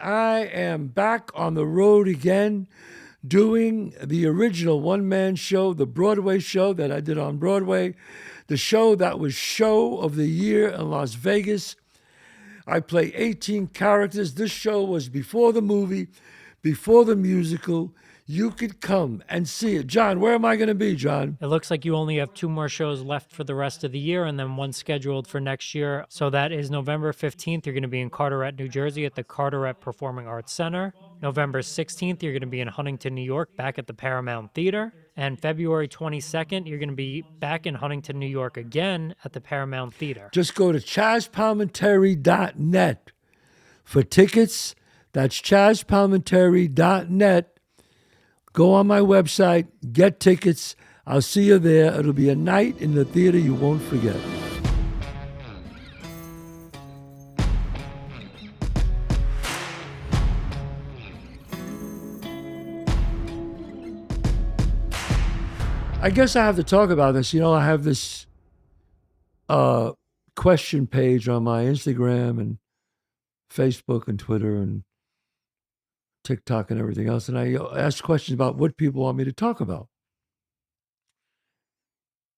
I am back on the road again doing the original one man show, the Broadway show that I did on Broadway, the show that was show of the year in Las Vegas. I play 18 characters. This show was before the movie, before the musical. You could come and see it. John, where am I going to be, John? It looks like you only have two more shows left for the rest of the year and then one scheduled for next year. So that is November 15th. You're going to be in Carteret, New Jersey at the Carteret Performing Arts Center. November 16th, you're going to be in Huntington, New York, back at the Paramount Theater. And February 22nd, you're going to be back in Huntington, New York again at the Paramount Theater. Just go to chazzpalminteri.net for tickets. That's chazzpalminteri.net. Go on my website, get tickets. I'll see you there. It'll be a night in the theater you won't forget. I guess I have to talk about this. I have this question page on my Instagram and Facebook and Twitter and TikTok and everything else. And I ask questions about what people want me to talk about.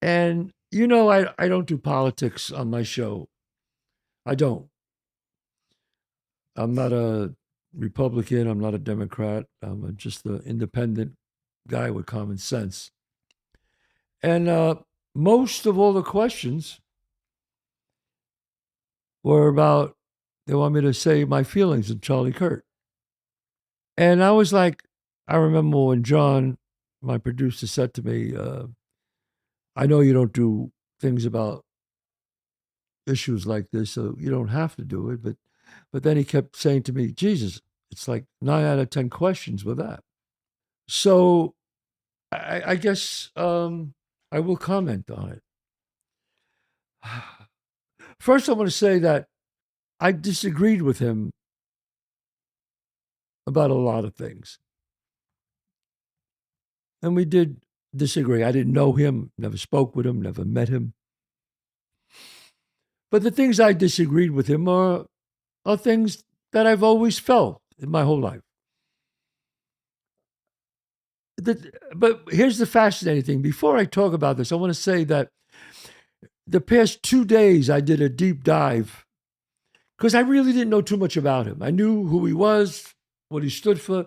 And, I don't do politics on my show. I don't. I'm not a Republican. I'm not a Democrat. I'm just an independent guy with common sense. And most of all the questions were about, they want me to say my feelings of Charlie Kirk. And I was like, I remember when John, my producer, said to me, I know you don't do things about issues like this, so you don't have to do it. But then he kept saying to me, Jesus, it's like 9 out of 10 questions with that. So I guess I will comment on it. First, I want to say that I disagreed with him about a lot of things. And we did disagree. I didn't know him, never spoke with him, never met him. But the things I disagreed with him are things that I've always felt in my whole life. But here's the fascinating thing. Before I talk about this, I want to say that the past 2 days I did a deep dive because I really didn't know too much about him. I knew who he was, what he stood for.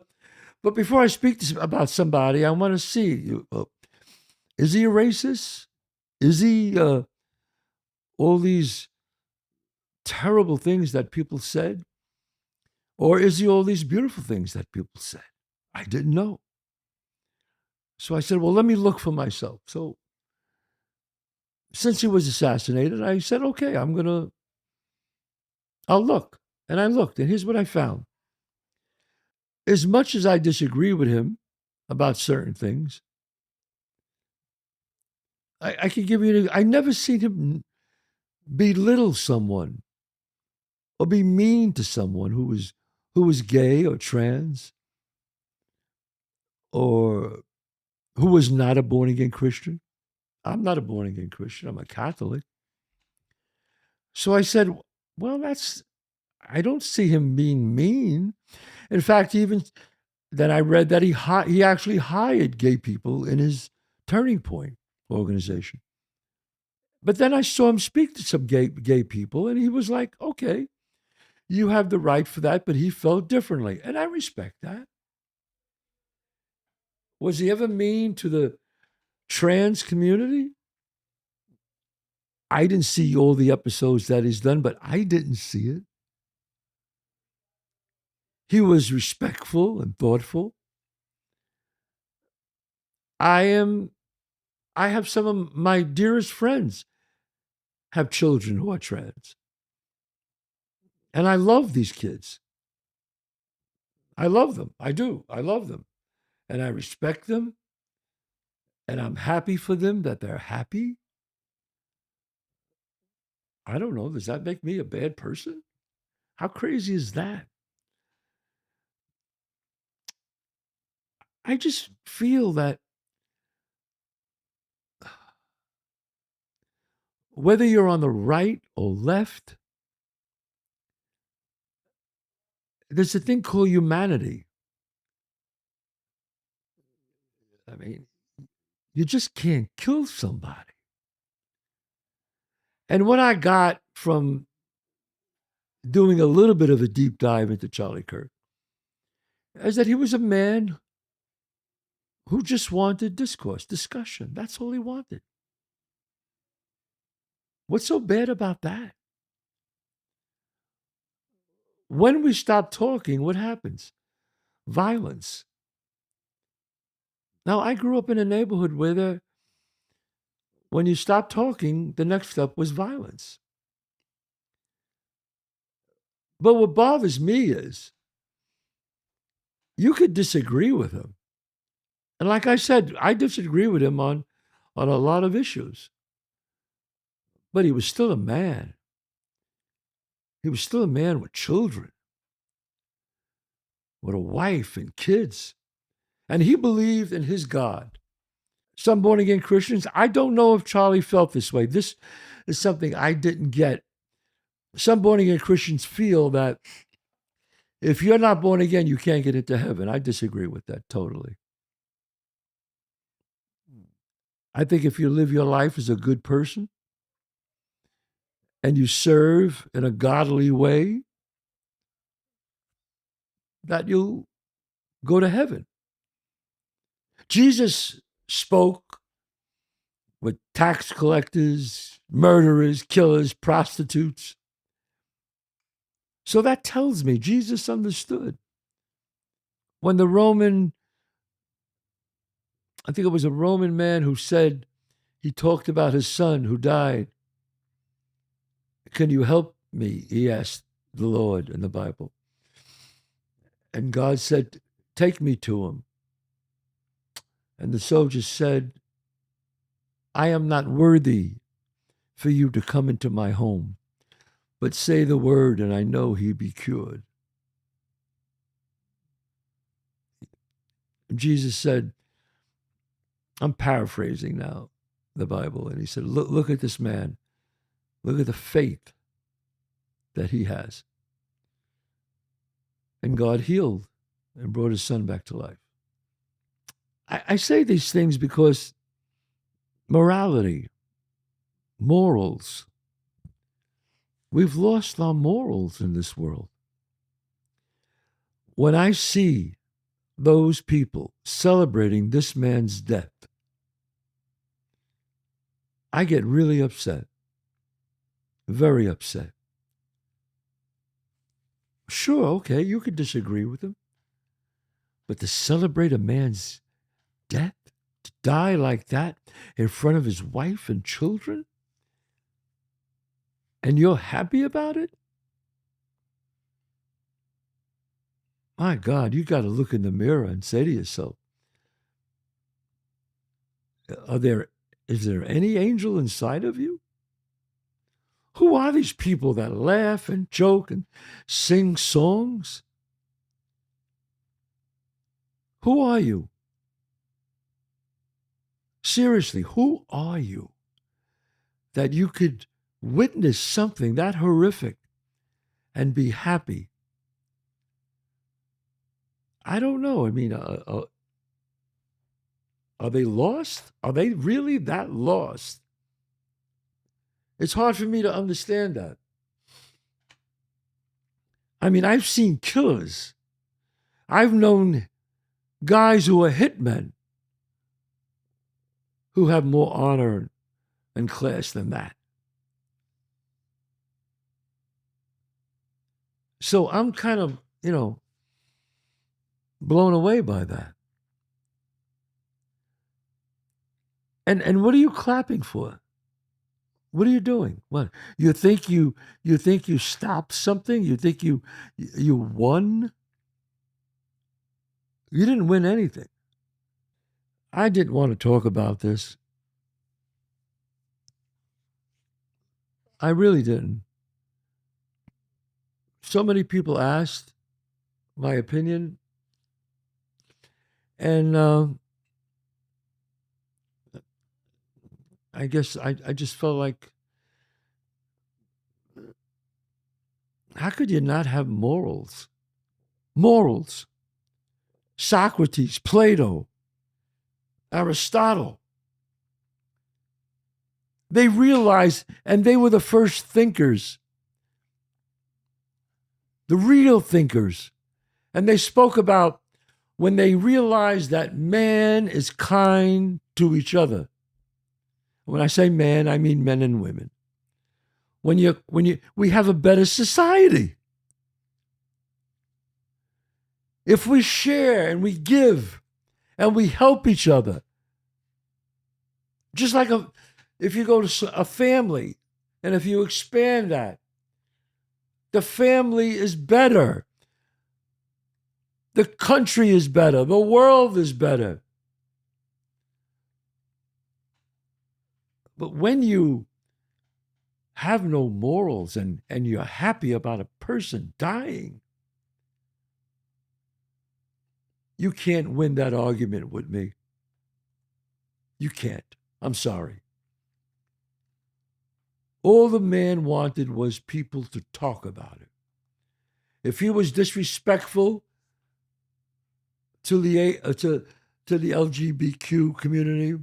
But before I speak about somebody, I want to see, is he a racist? Is he all these terrible things that people said? Or is he all these beautiful things that people said? I didn't know. So I said, well, let me look for myself. So since he was assassinated, I said, okay, I'll look. And I looked, and here's what I found. As much as I disagree with him about certain things, I can give you, I never seen him belittle someone or be mean to someone who was gay or trans or who was not a born again Christian. I'm not a born again Christian. I'm a Catholic. So I said, well, I don't see him being mean. In fact, even then I read that he actually hired gay people in his Turning Point organization. But then I saw him speak to some gay people, and he was like, okay, you have the right for that, but he felt differently. And I respect that. Was he ever mean to the trans community? I didn't see all the episodes that he's done, but I didn't see it. He was respectful and thoughtful. I have some of my dearest friends have children who are trans. And I love these kids. I love them. I do. I love them. And I respect them. And I'm happy for them that they're happy. I don't know. Does that make me a bad person? How crazy is that? I just feel that whether you're on the right or left, there's a thing called humanity. I mean, you just can't kill somebody. And what I got from doing a little bit of a deep dive into Charlie Kirk is that he was a man who just wanted discourse, discussion. That's all he wanted. What's so bad about that? When we stop talking, what happens? Violence. Now, I grew up in a neighborhood where when you stop talking, the next step was violence. But what bothers me is you could disagree with him. And like I said, I disagree with him on a lot of issues. But he was still a man. He was still a man with children, with a wife and kids. And he believed in his God. Some born again Christians, I don't know if Charlie felt this way. This is something I didn't get. Some born again Christians feel that if you're not born again, you can't get into heaven. I disagree with that totally. I think if you live your life as a good person and you serve in a godly way, that you'll go to heaven. Jesus spoke with tax collectors, murderers, killers, prostitutes. So that tells me Jesus understood. When the Roman, I think it was a Roman man who said, he talked about his son who died. Can you help me? He asked the Lord in the Bible. And God said, take me to him. And the soldier said, I am not worthy for you to come into my home, but say the word and I know he be cured. And Jesus said, I'm paraphrasing now the Bible, and he said, look at this man. Look at the faith that he has. And God healed and brought his son back to life. I say these things because morality, morals, we've lost our morals in this world. When I see those people celebrating this man's death, I get really upset, very upset. Sure, okay, you could disagree with him, but to celebrate a man's death, to die like that in front of his wife and children, and you're happy about it? My God, you got to look in the mirror and say to yourself, is there any angel inside of you? Who are these people that laugh and joke and sing songs? Who are you? Seriously, who are you that you could witness something that horrific and be happy? I don't know. I mean, are they lost? Are they really that lost? It's hard for me to understand that. I mean, I've seen killers. I've known guys who are hitmen who have more honor and class than that. So I'm kind of, blown away by that. And what are you clapping for? What are you doing? What? You think you stopped something? You think you won? You didn't win anything. I didn't want to talk about this. I really didn't. So many people asked my opinion, and I guess I just felt like, how could you not have morals? morals. Socrates, Plato, Aristotle. They realized, and they were the first thinkers, the real thinkers. And they spoke about when they realized that man is kind to each other. When I say man, I mean men and women. We have a better society. If we share and we give and we help each other, just like if you go to a family and if you expand that, the family is better. The country is better. The world is better. But when you have no morals and you're happy about a person dying, you can't win that argument with me. You can't. I'm sorry. All the man wanted was people to talk about it. If he was disrespectful to the LGBTQ community,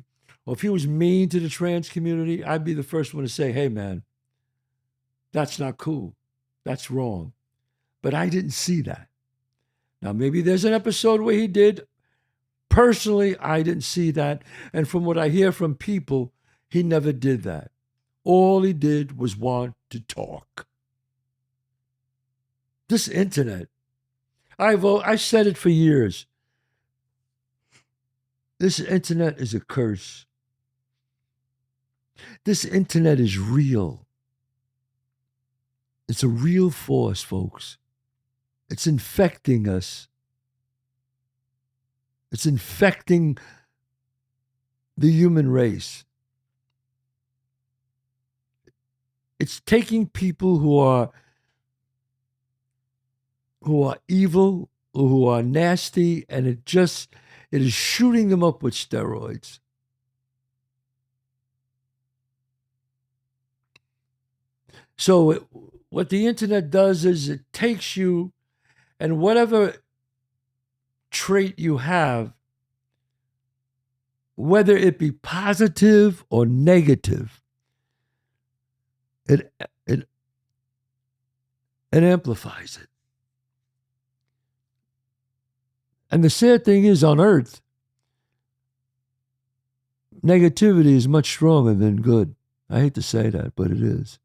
or if he was mean to the trans community, I'd be the first one to say, hey, man, that's not cool. That's wrong. But I didn't see that. Now, maybe there's an episode where he did. Personally, I didn't see that. And from what I hear from people, he never did that. All he did was want to talk. This internet, I said it for years. This internet is a curse. This internet is real. It's a real force, folks. It's infecting us. It's infecting the human race. It's taking people who are evil, or who are nasty, and it is shooting them up with steroids. So what the internet does is it takes you, and whatever trait you have, whether it be positive or negative, it amplifies it. And the sad thing is, on Earth, negativity is much stronger than good. I hate to say that, but it is.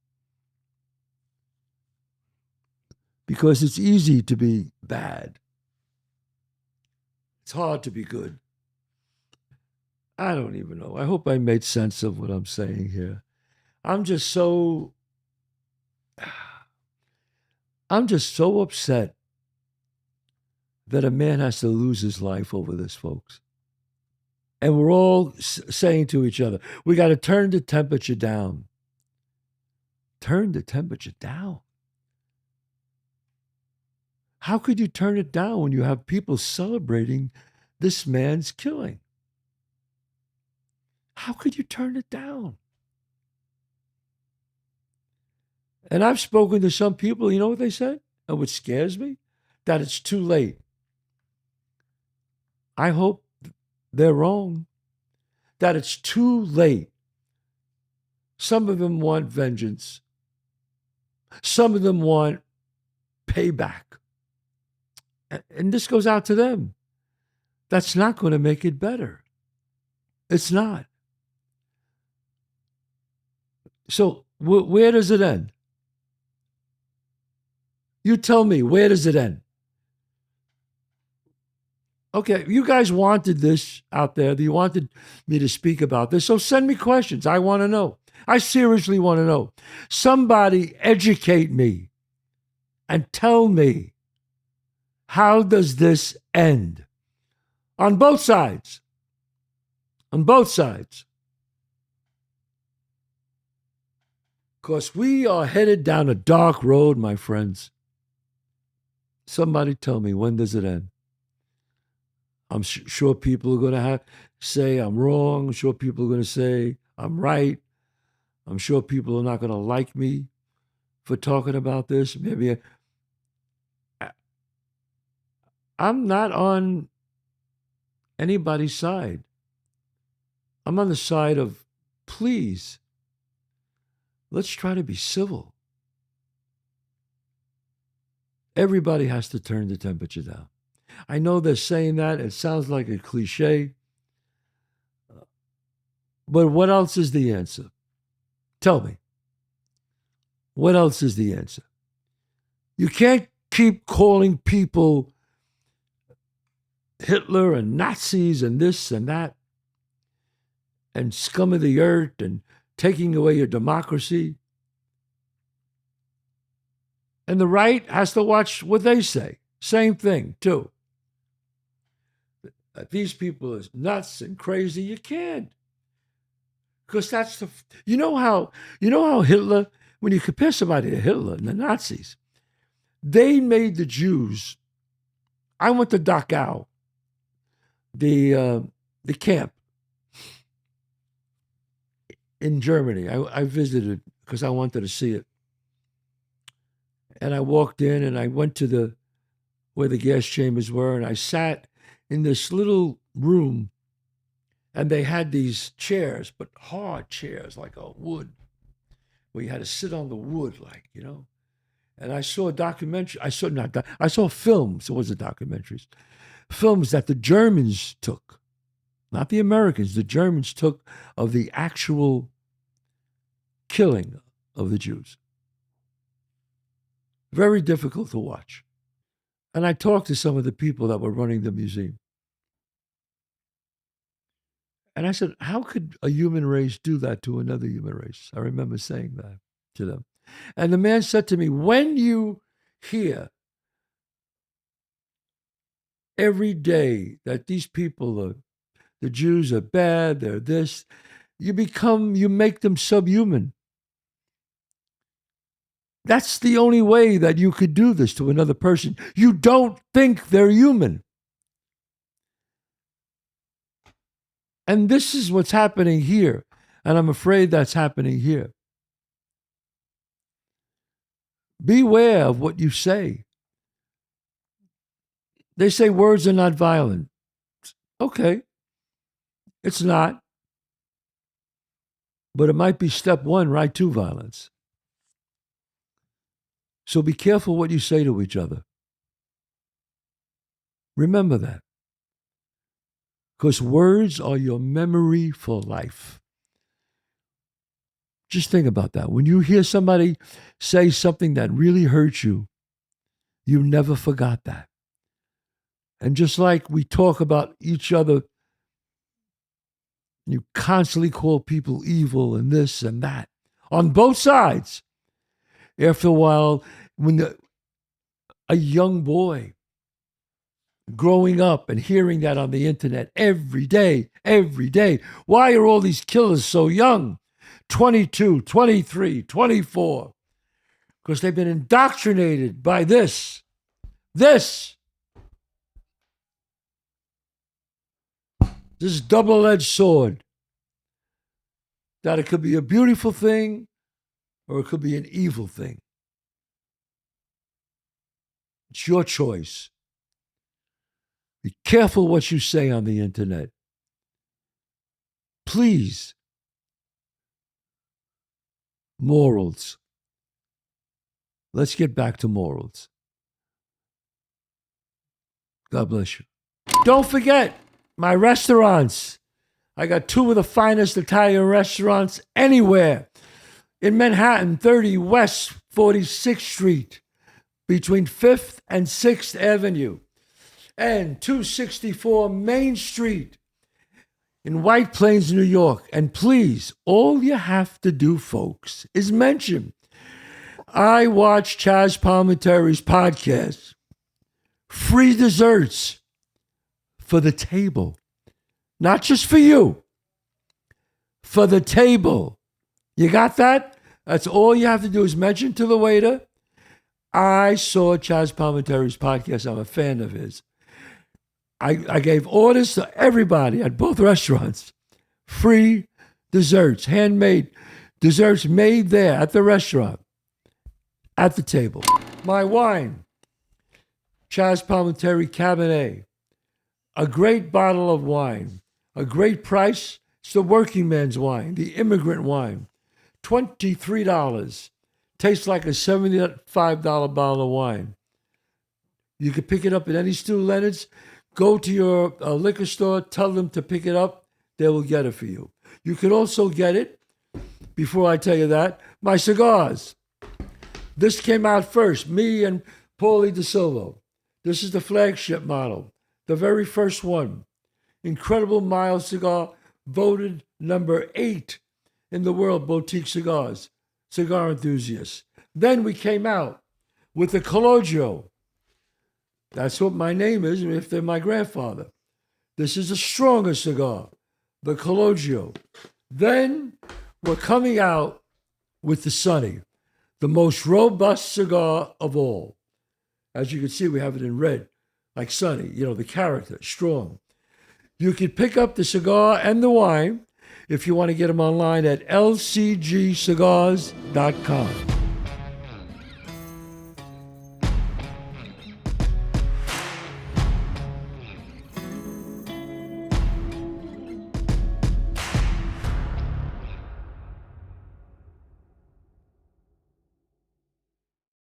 Because it's easy to be bad. It's hard to be good. I don't even know. I hope I made sense of what I'm saying here. I'm just so upset that a man has to lose his life over this, folks. And we're all saying to each other, we got to turn the temperature down. Turn the temperature down. How could you turn it down when you have people celebrating this man's killing? How could you turn it down? And I've spoken to some people, you know what they said? And what scares me? That it's too late. I hope they're wrong. That it's too late. Some of them want vengeance. Some of them want payback. And this goes out to them. That's not going to make it better. It's not. So where does it end? You tell me, where does it end? Okay, you guys wanted this out there. You wanted me to speak about this. So send me questions. I want to know. I seriously want to know. Somebody educate me and tell me, how does this end? On both sides. On both sides. Because we are headed down a dark road, my friends. Somebody tell me, when does it end? I'm sure people are going to say I'm wrong. I'm sure people are going to say I'm right. I'm sure people are not going to like me for talking about this. Maybe I'm not on anybody's side. I'm on the side of, please, let's try to be civil. Everybody has to turn the temperature down. I know they're saying that. It sounds like a cliche. But what else is the answer? Tell me. What else is the answer? You can't keep calling people Hitler and Nazis and this and that and scum of the earth and taking away your democracy. And the right has to watch what they say. Same thing, too. These people are nuts and crazy. You can't. Because that's the, you know how Hitler, when you compare somebody to Hitler and the Nazis, they made the Jews. I went to Dachau, the camp in Germany. I visited because I wanted to see it. And I walked in and I went to where the gas chambers were, and I sat in this little room, and they had these chairs, but hard chairs, like a wood, where you had to sit on the wood, And I saw a documentary. I saw films. It wasn't documentaries. Films that the Germans took, not the Americans. The Germans took of the actual killing of the Jews. Very difficult to watch. And I talked to some of the people that were running the museum. And I said, how could a human race do that to another human race? I remember saying that to them. And the man said to me, when you hear every day that these people the Jews are bad, they're this, you make them subhuman. That's the only way that you could do this to another person. You don't think they're human. And this is what's happening here. And I'm afraid that's happening here. Beware of what you say. They say words are not violent. Okay. It's not. But it might be step one right to violence. So be careful what you say to each other. Remember that. Because words are your memory for life. Just think about that. When you hear somebody say something that really hurts you, you never forgot that. And just like we talk about each other, you constantly call people evil and this and that on both sides. After a while, when a young boy growing up and hearing that on the internet every day, why are all these killers so young? 22, 23, 24. Because they've been indoctrinated by this. This double-edged sword. That it could be a beautiful thing or it could be an evil thing. It's your choice. Be careful what you say on the internet. Please. Morals. Let's get back to morals. God bless you. Don't forget my restaurants. I got two of the finest Italian restaurants anywhere. In Manhattan, 30 West 46th Street, between 5th and 6th Avenue, and 264 Main Street in White Plains, New York. And please, all you have to do, folks, is mention I watch Chazz Palminteri's podcast. Free desserts for the table. Not just for you. For the table. You got that? That's all you have to do is mention to the waiter, I saw Chazz Palminteri's podcast. I'm a fan of his. I gave orders to everybody at both restaurants. Free desserts, handmade desserts made there at the restaurant, at the table. My wine, Chazz Palminteri Cabernet. A great bottle of wine. A great price. It's the working man's wine, the immigrant wine. $23. Tastes like a $75 bottle of wine. You can pick it up at any Stu Leonard's. Go to your liquor store, tell them to pick it up. They will get it for you. You can also get it, before I tell you that, my cigars. This came out first, me and Paulie DeSilva. This is the flagship model, the very first one. Incredible mild cigar, voted number 8 in the world boutique cigars, cigar enthusiasts. Then we came out with the Cologio. That's what my name is, if they're my grandfather. This is a stronger cigar, the Cologio. Then we're coming out with the Sonny, the most robust cigar of all. As you can see, we have it in red, like Sonny, the character, strong. You can pick up the cigar and the wine if you want to get them online at lcgcigars.com.